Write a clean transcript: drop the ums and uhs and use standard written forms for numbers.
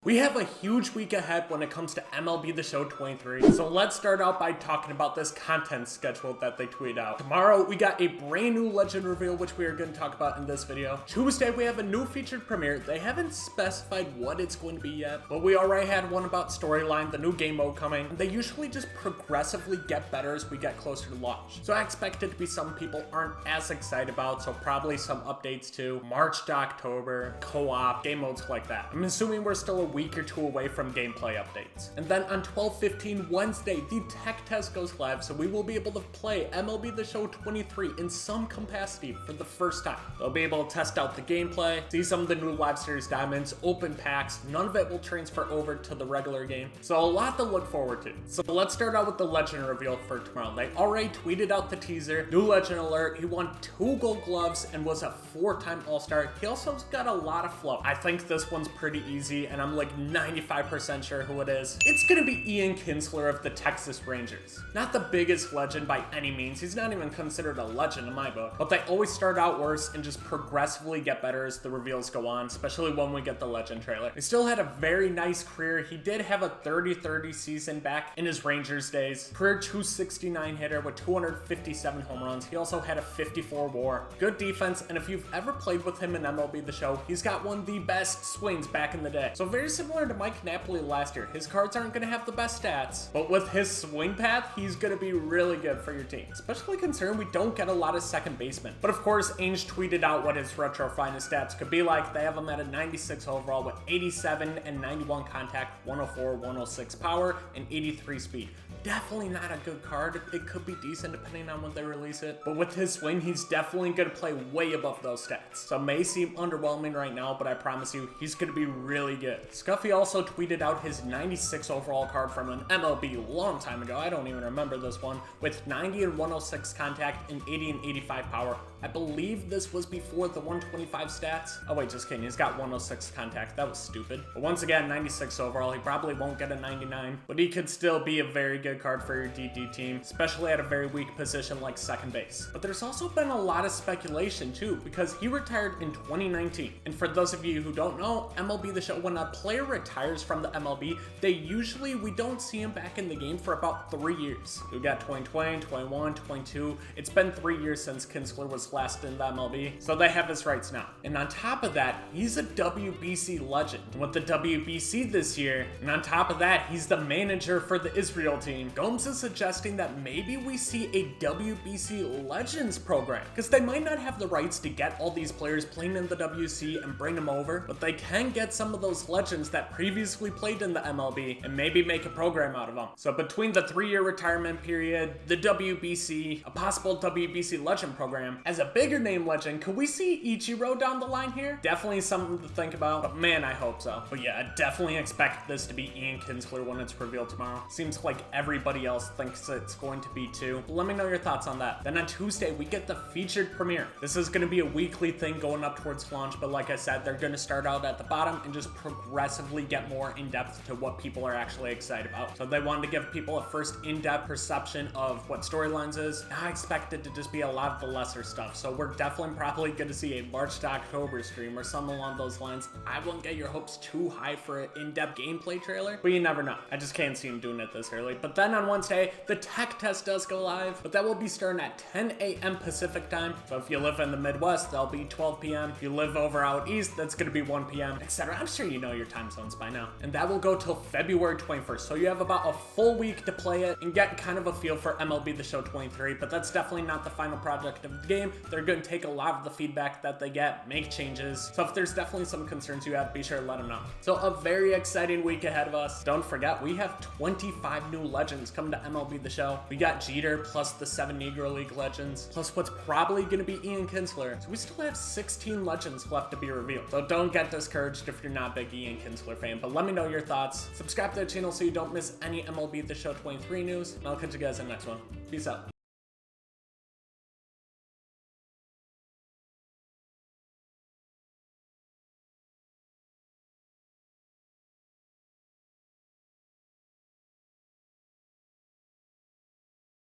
We have a huge week ahead when it comes to MLB The Show 23, so let's start out by talking about this content schedule that they tweet out. Tomorrow, we got a brand new legend reveal, which we are going to talk about in this video. Tuesday, we have a new featured premiere. They haven't specified what it's going to be yet, but we already had one about storyline, the new game mode coming. They usually just progressively get better as we get closer to launch. So I expect it to be something people aren't as excited about, so probably some updates to March to October, co-op, game modes like that. I'm assuming we're still a week or two away from gameplay updates. And then on 12/15 Wednesday, the tech test goes live, so we will be able to play MLB The Show 23 in some capacity for the first time. They'll be able to test out the gameplay, see some of the new live series diamonds, open packs. None of it will transfer over to the regular game, so a lot to look forward to. So let's start out with the legend reveal for tomorrow. They already tweeted out the teaser. New legend alert. He won 2 gold gloves and was a 4-time all-star. He also's got a lot of flow. I think this one's pretty easy, and I'm like 95% sure who it is. It's gonna be Kinsler of the Texas Rangers. Not the biggest legend by any means. He's not even considered a legend in my book, but they always start out worse and just progressively get better as the reveals go on, especially when we get the legend trailer. He still had a very nice career. He did have a 30-30 season back in his Rangers days. Career 269 hitter with 257 home runs. He also had a 54 WAR. Good defense, and if you've ever played with him in MLB The Show, he's got one of the best swings back in the day. So very similar to Mike Napoli last year. His cards aren't going to have the best stats, but with his swing path, he's going to be really good for your team. Especially considering we don't get a lot of second basemen. But of course, Ainge tweeted out what his retro finest stats could be like. They have him at a 96 overall with 87 and 91 contact, 104, 106 power, and 83 speed. Definitely not a good card. It could be decent depending on when they release it, but with his swing, he's definitely going to play way above those stats. So it may seem underwhelming right now, but I promise you, he's going to be really good. Scuffy also tweeted out his 96 overall card from an MLB a long time ago. I don't even remember this one, with 90 and 106 contact and 80 and 85 power. I believe this was before the 125 stats. Oh wait, just kidding. He's got 106 contact. That was stupid. But once again, 96 overall. He probably won't get a 99, but he could still be a very good card for your DD team, especially at a very weak position like second base. But there's also been a lot of speculation too, because he retired in 2019. And for those of you who don't know, MLB The Show, when a player retires from the MLB, we don't see him back in the game for about 3 years. We got 2020, 21, 22. It's been 3 years since Kinsler was last in the MLB, so they have his rights now. And on top of that, he's a WBC legend with the WBC this year. And on top of that, he's the manager for the Israel team. Gomes is suggesting that maybe we see a WBC Legends program, because they might not have the rights to get all these players playing in the WC and bring them over, but they can get some of those legends that previously played in the MLB and maybe make a program out of them. So between the 3-year retirement period, the WBC, a possible WBC Legend program, as a bigger name legend, could we see Ichiro down the line here? Definitely something to think about, but man, I hope so. But yeah, I definitely expect this to be Kinsler when it's revealed tomorrow. Seems like everybody else thinks it's going to be too. But let me know your thoughts on that. Then on Tuesday, we get the featured premiere. This is going to be a weekly thing going up towards launch, but like I said, they're going to start out at the bottom and just progressively get more in depth to what people are actually excited about. So they wanted to give people a first in-depth perception of what storylines is. I expect it to just be a lot of the lesser stuff. So we're definitely probably going to see a March to October stream or something along those lines. I wouldn't get your hopes too high for an in-depth gameplay trailer, but you never know. I just can't see him doing it this early. But then on Wednesday, the tech test does go live, but that will be starting at 10 a.m. Pacific time. So if you live in the Midwest, that'll be 12 p.m. If you live over out east, that's going to be 1 p.m., etc. I'm sure you know your time zones by now. And that will go till February 21st. So you have about a full week to play it and get kind of a feel for MLB The Show 23, but that's definitely not the final project of the game. They're going to take a lot of the feedback that they get, make changes. So if there's definitely some concerns you have, be sure to let them know. So a very exciting week ahead of us. Don't forget, we have 25 new legends coming to MLB The Show. We got Jeter plus the 7 Negro League legends, plus what's probably going to be Kinsler. So we still have 16 legends left to be revealed. So don't get discouraged if you're not a big Kinsler fan, but let me know your thoughts. Subscribe to the channel so you don't miss any MLB The Show 23 news, and I'll catch you guys in the next one. Peace out.